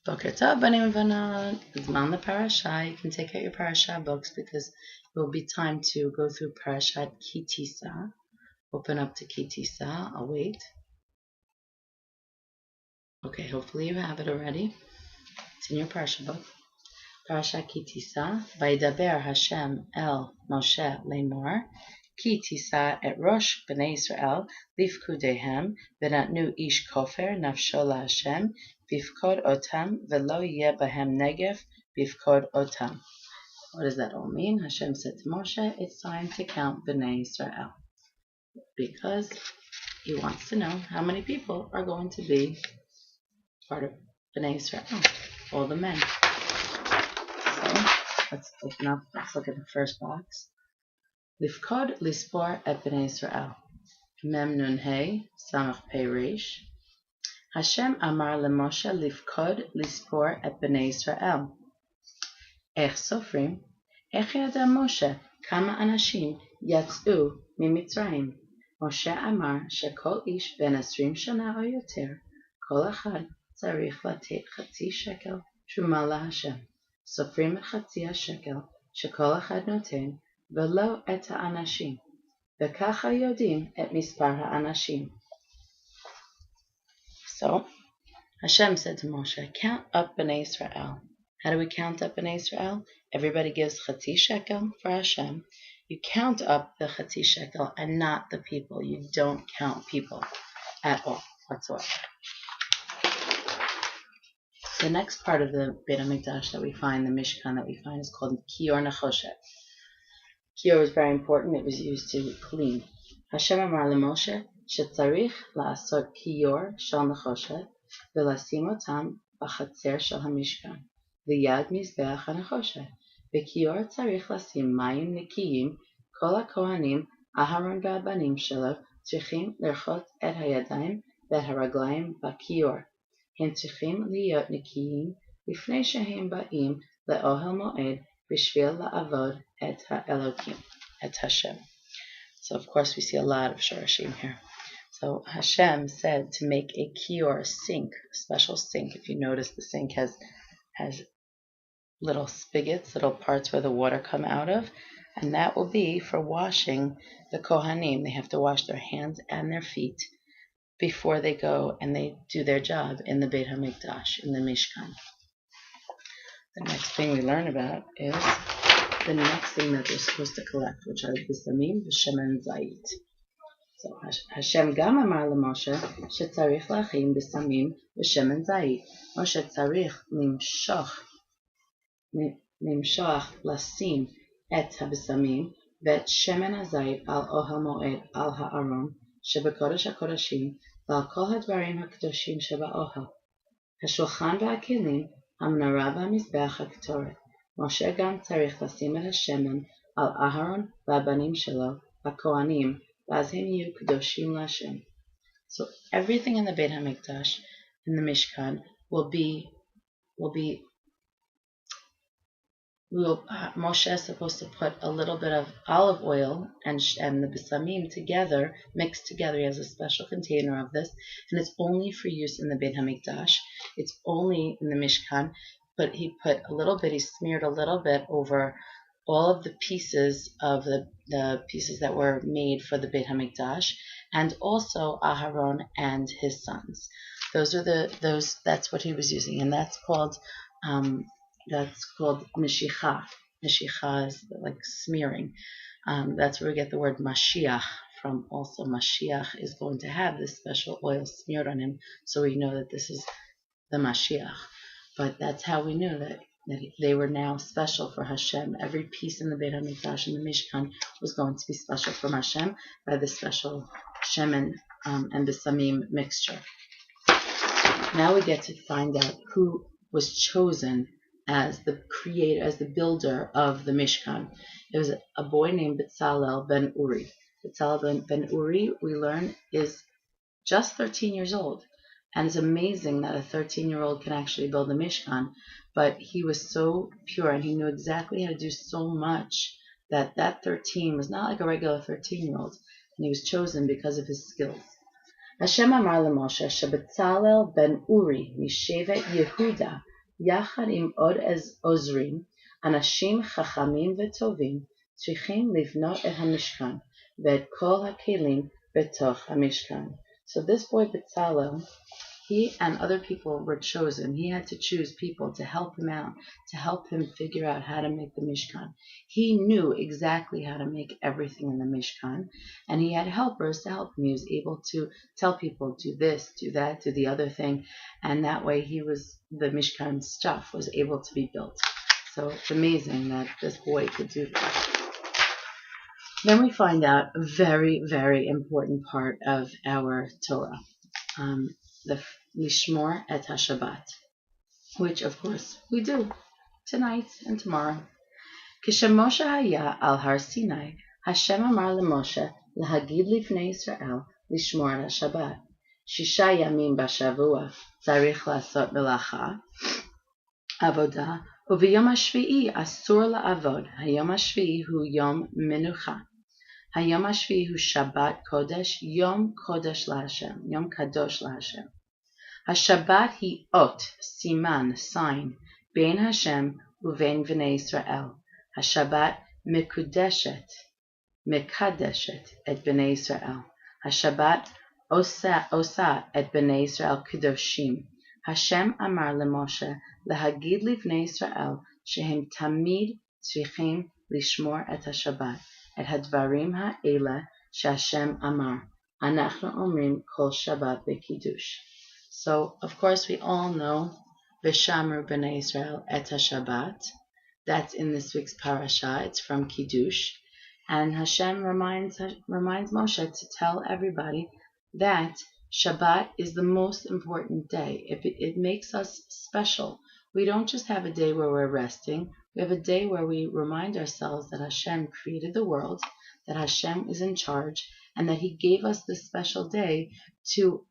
Boker Tov, Banim Vanot. Zman the Parasha. You can take out your Parasha books because it will be time to go through Parashat Ki Tisa. Open up to Ki Tisa. I'll wait. Okay, hopefully you have it already. It's in your Parasha book. Parashat Ki Tisa. Vaydaber Hashem el Moshe lemor. Ki Tisa et Rosh Bnei Yisrael lifkudehem v'natnu ish kofer nafsho laHashem vifkod otam v'lo yeh bahem negev vifkod otam. What does that all mean? Hashem said to Moshe, it's time to count Bnei Yisrael because he wants to know how many people are going to be part of Bnei Yisrael, all the men. So let's open up. Let's look at the first box. Lifkod lispor et Bnei Yisrael. Mem nun hey samach pei reish. Hashem amar leMoshe lifkod lispor et Bnei Yisrael. Ech sofrim. Ech yada Moshe kama anashim yatzeu mimitzrayim. Moshe amar shekol ish ben 20 shana o yoter kol echad tzarich latet chatzi shekel truma laHashem. Sofrim et chatzi hashekel shekol echad noten v'lo et ha'anashim. V'kacha yodim et mispar ha'anashim. So Hashem said to Moshe, count up Bnei Israel. How do we count up Bnei Israel? Everybody gives chatzi shekel for Hashem. You count up the chatzi shekel and not the people. You don't count people at all whatsoever. The next part of the Beit HaMikdash that we find, the Mishkan that we find, is called Kior Nechoshet. Kior was very important. It was used to clean. Hashem amar leMoshe shetzarich la'asot kior shel nechoshet v'lasim otam b'chatzer shel hamishkan v'yad mizbeach hanechoshet v'kior tzarich lasim mayim nekiyim kol hakohanim Aharon v'abanim shelo tzrichim lerchot et hayadayim v'et haraglayim b'kior הם צריכים להיות נקיים לפני שהם באים לאוהל מועד בשביל לעבוד את האלוקים, את Hashem. So of course we see a lot of shorashim here. So Hashem said to make a kior, sink, a special sink. If you notice, the sink has little spigots, little parts where the water come out of, and that will be for washing the kohanim. They have to wash their hands and their feet before they go and they do their job in the Beit HaMikdash, in the Mishkan. The next thing we learn about is the next thing that they're supposed to collect, which are bisamim v'shemen zayit. So Hashem gam amar leMoshe shetzarich lachin bisamim v'shemen zayit. Moshe tzarich nimshach lasim et habisamim v'et shemen hazayit al ohel moed al ha'aron shebekodesh hakodashim ועל כל הדברים הקדושים שבאוהל, השולחן והכלים, המנורה והמזבח הקטורת. משה גם צריך לשים את השמן על אהרון והבנים שלו, הכהנים, ואז הם יהיו קדושים להשם. So everything in the Beit HaMikdash, in the Mishkan, Moshe is supposed to put a little bit of olive oil and the bisamim together, mixed together. He has a special container of this, and it's only for use in the Beit HaMikdash. It's only in the Mishkan, but he put a little bit, he smeared a little bit over all of the pieces of the pieces that were made for the Beit HaMikdash, and also Aharon and his sons. That's what he was using, and that's called Meshicha. Meshicha is like smearing. That's where we get the word Mashiach from. Also, Mashiach is going to have this special oil smeared on him, so we know that this is the Mashiach. But that's how we knew that they were now special for Hashem. Every piece in the Beit HaMikdash and the Mishkan was going to be special from Hashem by the special shemen and the samim mixture. Now we get to find out who was chosen as the creator, as the builder of the Mishkan. It was a boy named Bezalel ben Uri. Bezalel ben Uri, we learn, is just 13 years old. And it's amazing that a 13-year-old can actually build a Mishkan. But he was so pure and he knew exactly how to do so much that 13 was not like a regular 13-year-old. And he was chosen because of his skills. Hashem amar leMoshe sheBetzalel ben Uri mishevet Yehuda יחד עם עוד עוזרים, אנשים חכמים וטובים, צריכים לבנות את המשכן, ואת כל הכלים בתוך המשכן. So this boy Bezalel, he and other people were chosen. He had to choose people to help him out, to help him figure out how to make the Mishkan. He knew exactly how to make everything in the Mishkan, and he had helpers to help him. He was able to tell people, do this, do that, do the other thing, and that way the Mishkan stuff was able to be built. So it's amazing that this boy could do this. Then we find out a very, very important part of our Torah. The Lishmor et HaShabbat, which of course we do tonight and tomorrow. כשמשה היה על הר סיני, השם אמר למשה להגיד לבני ישראל לשמור על השבת. 6 ימים בשבוע צריך לעשות מלאכה, עבודה, וביום השביעי אסור לעבוד. היום השביעי הוא יום מנוחה. היום השביעי הוא שבת קודש, יום קודש להשם, יום קדוש להשם. השבת היא אות, סימן, sign, בין השם ובין בני ישראל. השבת מקדשת את בני ישראל. השבת עושה את בני ישראל קדושים. השם אמר למשה להגיד לבני ישראל שהם תמיד צריכים לשמור את השבת. את הדברים האלה שהשם אמר. אנחנו אומרים כל שבת בקידוש. So, of course, we all know V'shamru b'nei Israel et HaShabbat. That's in this week's parasha. It's from Kiddush. And Hashem reminds Moshe to tell everybody that Shabbat is the most important day. It makes us special. We don't just have a day where we're resting. We have a day where we remind ourselves that Hashem created the world, that Hashem is in charge, and that He gave us this special day to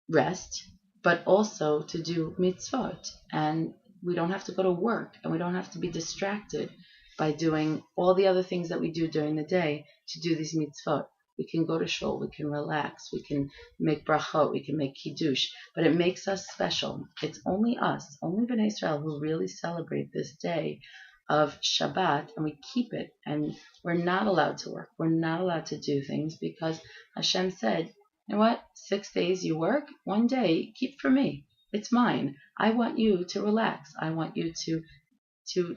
rest, but also to do mitzvot. And we don't have to go to work, and we don't have to be distracted by doing all the other things that we do during the day to do these mitzvot. We can go to shul, we can relax, we can make brachot, we can make kiddush, but it makes us special. It's only us, only Bnei Israel, who really celebrate this day of Shabbat, and we keep it, and we're not allowed to work. We're not allowed to do things because Hashem said, you know what, 6 days you work, 1 day keep for me. It's mine. I want you to relax. I want you to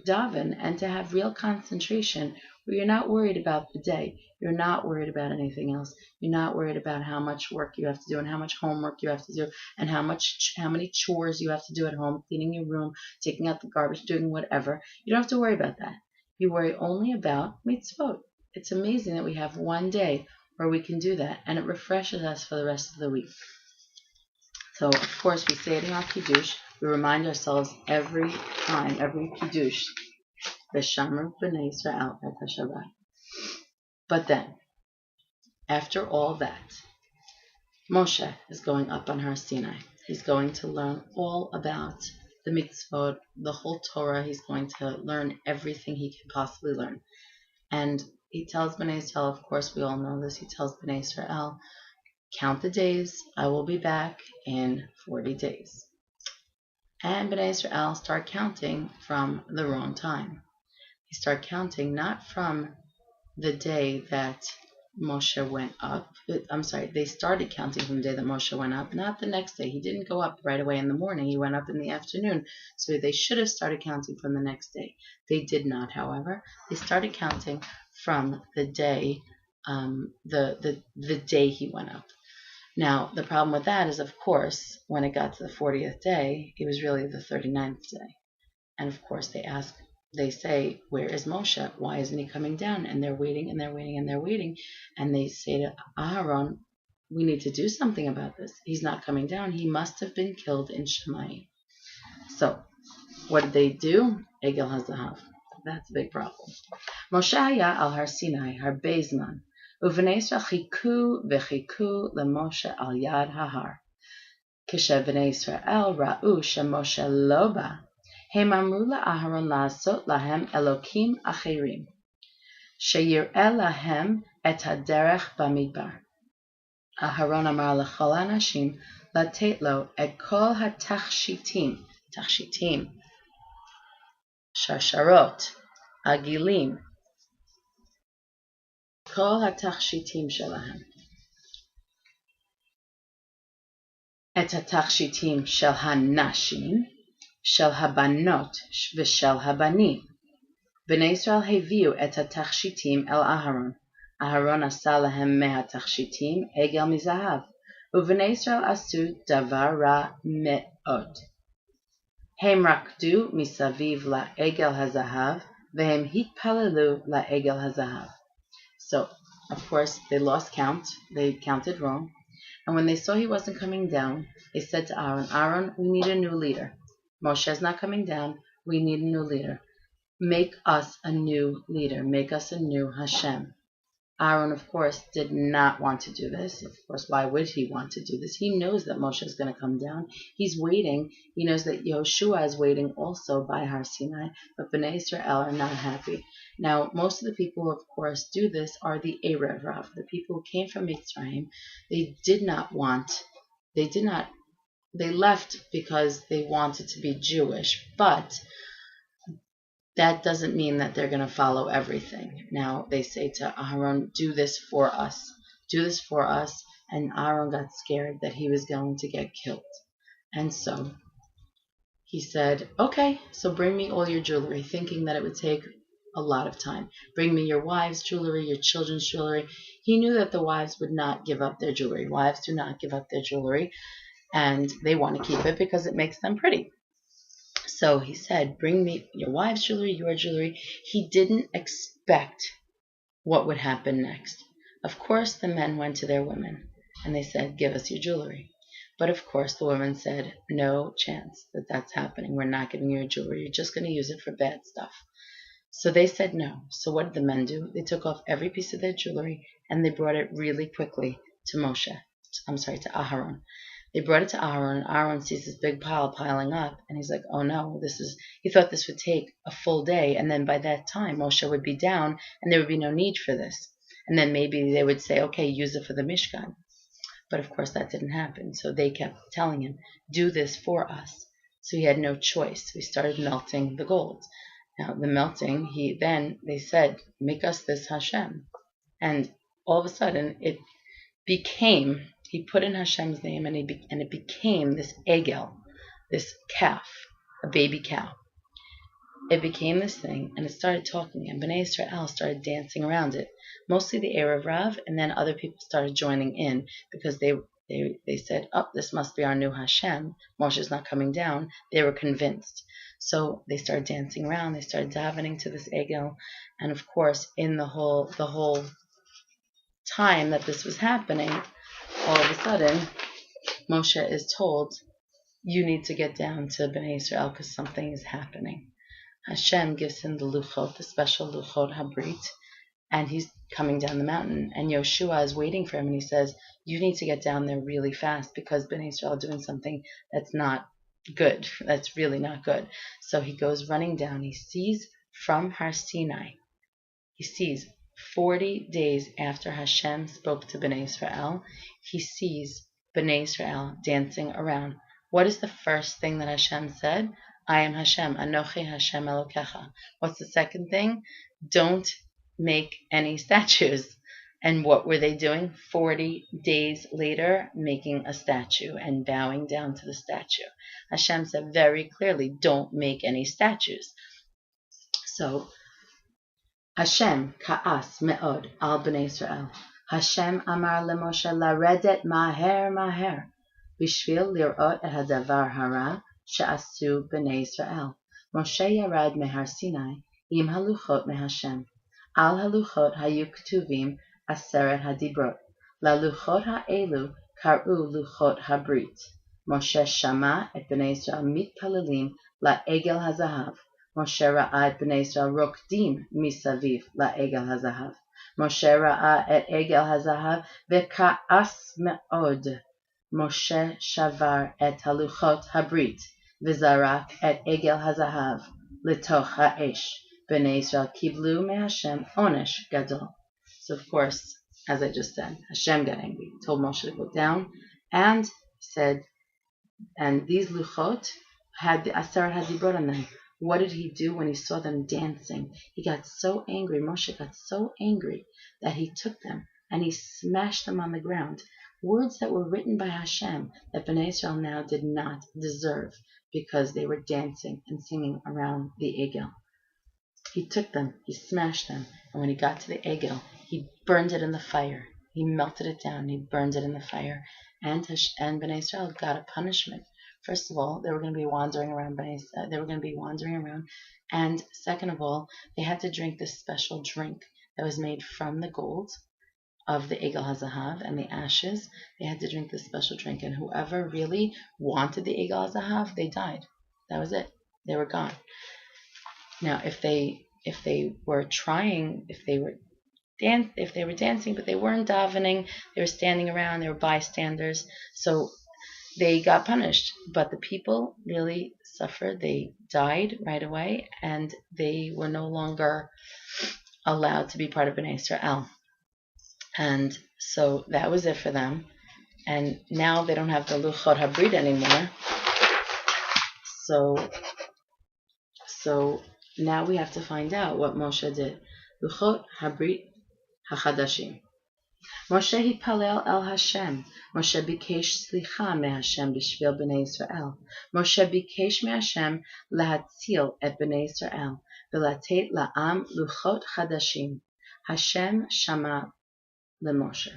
daven and to have real concentration where you're not worried about the day. You're not worried about anything else. You're not worried about how much work you have to do and how much homework you have to do and how many chores you have to do at home, cleaning your room, taking out the garbage, doing whatever. You don't have to worry about that. You worry only about mitzvot. It's amazing that we have 1 day where we can do that, and it refreshes us for the rest of the week. So, of course, we say it in our Kiddush. We remind ourselves every time, every Kiddush, V'shamru b'nei Israel et HaShabbat. But then, after all that, Moshe is going up on Har Sinai. He's going to learn all about the mitzvot, the whole Torah. He's going to learn everything he can possibly learn. And he tells Bnei Israel, of course, we all know this, he tells Bnei Israel, count the days, I will be back in 40 days. And Bnei Israel start counting from the wrong time. They start counting not from the day that Moshe went up. They started counting from the day that Moshe went up, not the next day. He didn't go up right away in the morning. He went up in the afternoon. So they should have started counting from the next day. They did not, however. They started counting from the day, the day he went up. Now, the problem with that is, of course, when it got to the 40th day, it was really the 39th day. And of course, they say, where is Moshe? Why isn't he coming down? And they're waiting, and they're waiting, and they're waiting. And they say to Aharon, we need to do something about this. He's not coming down. He must have been killed in Shammai. So, what did they do? Egel HaZahav. That's a big problem. Moshe haya al Har Sinai, Har Zman. ובני ישראל חיכו וחיכו למשה על יד ההר. כשבני ישראל ראו שמשה לא בא, הם אמרו לאהרון לעשות להם אלוקים אחרים, שיראה להם את הדרך במדבר. אהרון אמר לכל האנשים לתת לו את כל התכשיטים, תכשיטים, Shasharot, Agilim, Kol HaTachshitim Shelahem. Et HaTachshitim Shel HaNashim, Shel HaBanot V'Shel HaBanim. Bnei Israel heviu et HaTachshitim El Aharon. Aharon asa lahem mehatachshitim egel mizahav. Uvnei Israel asu davar ra me'od. Hem rakdu misaviv la'egel hazahav, vehem hitpalelu la'egel hazahav. So, of course, they lost count. They counted wrong. And when they saw he wasn't coming down, they said to Aaron, Aaron, we need a new leader. Moshe's not coming down. We need a new leader. Make us a new leader. Make us a new Hashem. Aaron, of course, did not want to do this. Of course, why would he want to do this? He knows that Moshe is going to come down. He's waiting. He knows that Yoshua is waiting also by Har Sinai, but Bnei Israel are not happy. Now, most of the people who, of course, do this are the Erev Rav, the people who came from Mitzrayim. They left because they wanted to be Jewish, but that doesn't mean that they're going to follow everything. Now, they say to Aaron, do this for us. Do this for us. And Aaron got scared that he was going to get killed. And so he said, okay, so bring me all your jewelry, thinking that it would take a lot of time. Bring me your wives' jewelry, your children's jewelry. He knew that the wives would not give up their jewelry. Wives do not give up their jewelry, and they want to keep it because it makes them pretty. So he said, bring me your wife's jewelry, your jewelry. He didn't expect what would happen next. Of course, the men went to their women and they said, give us your jewelry. But of course, the women said, no chance that that's happening. We're not giving you your jewelry. You're just going to use it for bad stuff. So they said no. So what did the men do? They took off every piece of their jewelry and they brought it really quickly to to Aharon. They brought it to Aaron, and Aaron sees this big pile piling up, and he's like, oh no, he thought this would take a full day, and then by that time, Moshe would be down, and there would be no need for this. And then maybe they would say, okay, use it for the Mishkan. But of course that didn't happen, so they kept telling him, do this for us. So he had no choice. We started melting the gold. Now, the melting, they said, make us this Hashem. And all of a sudden, it became... He put in Hashem's name, and it became this egel, this calf, a baby cow. It became this thing, and it started talking, and Bnei Israel started dancing around it. Mostly the Erev Rav, and then other people started joining in because they said, oh, this must be our new Hashem. Moshe's not coming down. They were convinced. So they started dancing around. They started davening to this egel, and of course, in the whole time that this was happening, all of a sudden, Moshe is told, you need to get down to Bnei Israel because something is happening. Hashem gives him the luchot, the special luchot habrit, and he's coming down the mountain. And Yoshua is waiting for him, and he says, you need to get down there really fast because Bnei Israel are doing something that's not good. That's really not good. So he goes running down. He sees from Har Sinai, 40 days after Hashem spoke to Bnei Israel, he sees Bnei Israel dancing around. What is the first thing that Hashem said? I am Hashem, Anochi Hashem Elokecha. What's the second thing? Don't make any statues. And what were they doing? 40 days later, making a statue and bowing down to the statue. Hashem said very clearly, don't make any statues. So, Hashem ka'as me'od al bnei Israel. Hashem amar leMoshe laredet maher maher bishvil lirot et hadavar hara she'asu bnei Israel. Moshe yarad mehar Sinai im haluchot mehashem. Al haluchot hayu ktuvim aseret hadibrot. Laluchot ha'elu kar'u luchot habrit. Moshe shama et bnei Israel mitpalelim la'egel hazahav. Moshe ra'a et bnei Israel rokdim misaviv la'egel hazahav. Moshe ra'a et egel hazahav ve'ka'as me'od. Moshe shavar et haluchot habrit v'zarak et egel hazahav litoch ha'esh. Bnei Israel kiblu me'Hashem onesh gadol. So of course, as I just said, Hashem got angry, told Moshe to go down, and said, and these luchot had the Aseret HaDibrot on them. what did he do when he saw them dancing? He got so angry, Moshe got so angry that he took them and he smashed them on the ground. Words that were written by Hashem that Bnei Israel now did not deserve because they were dancing and singing around the Egel. He took them, he smashed them, and when he got to the Egel, he burned it in the fire. He melted it down, he burned it in the fire, and Bnei Israel got a punishment. First of all, they were going to be wandering around. And second of all, they had to drink this special drink that was made from the gold of the Egel HaZahav and the ashes. They had to drink this special drink, and whoever really wanted the Egel HaZahav, they died. That was it. They were gone. Now, if they were dancing, but they weren't davening, they were standing around, they were bystanders, so they got punished. But the people really suffered. They died right away, and they were no longer allowed to be part of Bnei Israel. And so that was it for them. And now they don't have the Luchot HaBrit anymore. So now we have to find out what Moshe did. Luchot HaBrit HaChadashim. Moshe hitpalel el Hashem. Moshe bikesh slicha meHashem b'shvil b'nei Yisrael. Moshe bikesh meHashem lahatzil et b'nei Yisrael v'latet la'am luchot chadashim. Hashem shama leMoshe.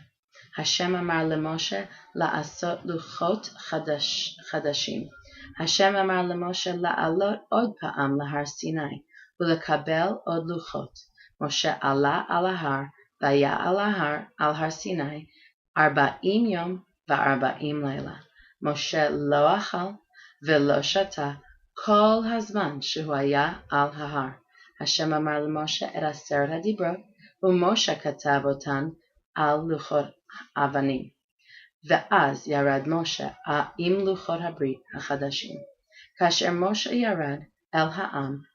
Hashem amar leMoshe la'asot luchot chadashim. Hashem amar leMoshe la'alot od pa'am lahar Sinai v'lekabel od luchot. Moshe ala al har Vaya al har Sinai, 40 yom ו40 לילה. Moshe lo achal velo shata kol hazman shehu haya al hahar. Hashem amar leMoshe et 10 hadibrot, uMoshe katav otan al luchot avanim. Ve'az yarad Moshe im luchot habrit hachadashim. Kasher Moshe yarad el ha'am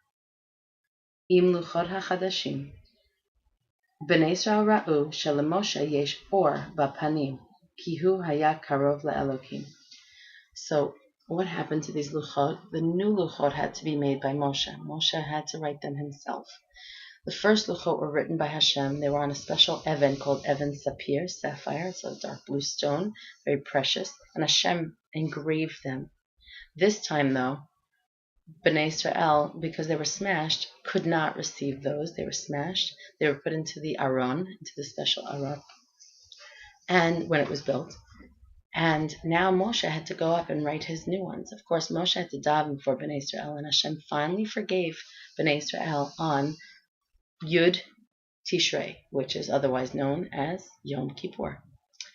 im luchot hachadashim. Bnei Israel ra'u shelemoshe yesh or b'panim, ki hu haya karov le'elokim. So what happened to these luchot? The new luchot had to be made by Moshe. Moshe had to write them himself. The first luchot were written by Hashem. They were on a special even called even sapphire. It's a dark blue stone, very precious, and Hashem engraved them. This time, though, Bnei Israel, because they were smashed, could not receive those. They were smashed. They were put into the Aron, into the special Aron, and when it was built. And now Moshe had to go up and write his new ones. Of course, Moshe had to daven for Bnei Israel, and Hashem finally forgave Bnei Israel on Yud Tishrei, which is otherwise known as Yom Kippur.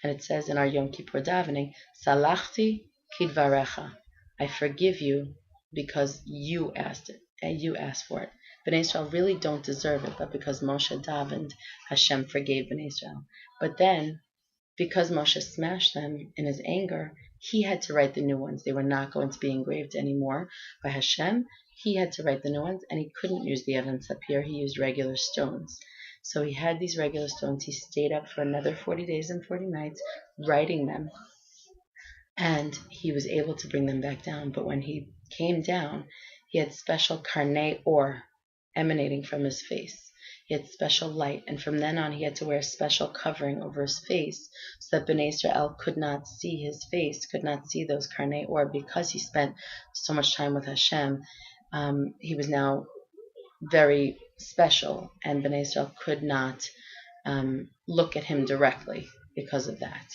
And it says in our Yom Kippur davening, Salachti kidvarecha, I forgive you because you asked it, and you asked for it. Bnei Israel really don't deserve it, but because Moshe davened, Hashem forgave Bnei Israel. But then, because Moshe smashed them in his anger, he had to write the new ones. They were not going to be engraved anymore by Hashem. He had to write the new ones, and he couldn't use the Even Sapir. He used regular stones. So he had these regular stones. He stayed up for another 40 days and 40 nights writing them, and he was able to bring them back down. But when he came down, he had special karnei or emanating from his face. He had special light, and from then on he had to wear a special covering over his face so that Bnei Israel could not see his face, could not see those karnei or, because he spent so much time with Hashem. He was now very special, and Bnei Israel could not look at him directly because of that.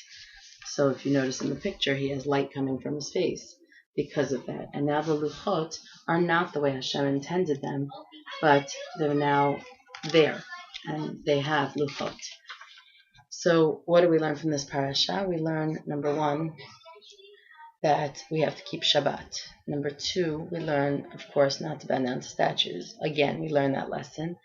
So if you notice in the picture, he has light coming from his face because of that. And now the luchot are not the way Hashem intended them, but they're now there, and they have luchot. So what do we learn from this parasha? We learn, number one, that we have to keep Shabbat. Number two, we learn, of course, not to bend down to statues. Again, we learn that lesson.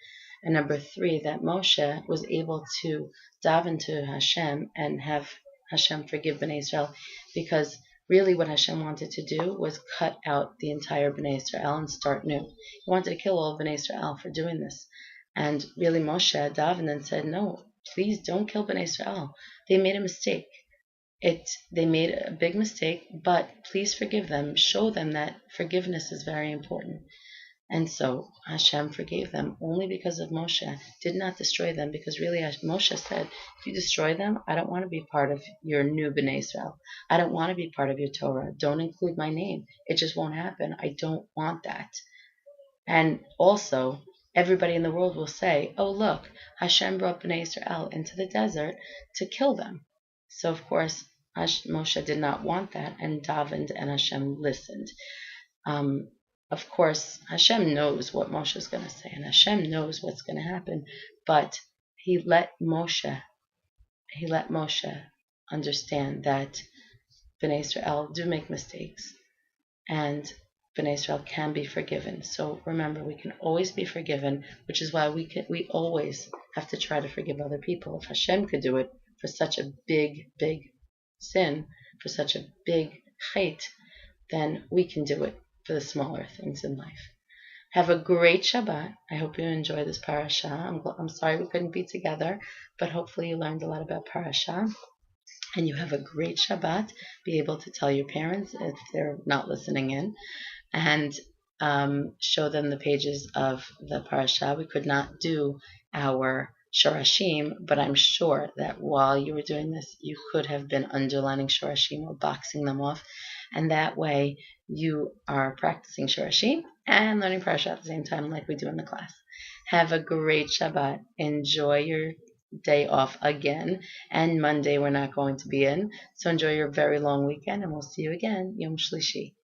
And number three, that Moshe was able to daven to Hashem and have Hashem forgive Bnei Israel, because really what Hashem wanted to do was cut out the entire Bnei Israel and start new. He wanted to kill all of Bnei Israel for doing this. And really Moshe davened and said, no, please don't kill Bnei Israel. They made a mistake. They made a big mistake, but please forgive them. Show them that forgiveness is very important. And so Hashem forgave them only because of Moshe, did not destroy them, because really Moshe said, if you destroy them, I don't want to be part of your new Bnei Israel. I don't want to be part of your Torah. Don't include my name. It just won't happen. I don't want that. And also, everybody in the world will say, oh, look, Hashem brought Bnei Israel into the desert to kill them. So, of course, Moshe did not want that, and davened, and Hashem listened. Of course, Hashem knows what Moshe is going to say, and Hashem knows what's going to happen, but he let Moshe understand that Bnei Israel do make mistakes, and Bnei Israel can be forgiven. So remember, we can always be forgiven, which is why we always have to try to forgive other people. If Hashem could do it for such a big, big sin, for such a big chait, then we can do it for the smaller things in life. Have a great Shabbat. I hope you enjoy this parasha. I'm sorry we couldn't be together, but hopefully you learned a lot about parasha. And you have a great Shabbat. Be able to tell your parents if they're not listening in, and show them the pages of the parasha. We could not do our Shorashim, but I'm sure that while you were doing this, you could have been underlining Shorashim or boxing them off, and that way you are practicing Shorashim and learning parasha at the same time like we do in the class. Have a great Shabbat. Enjoy your day off again, and Monday we're not going to be in, so enjoy your very long weekend, and we'll see you again Yom Shlishi.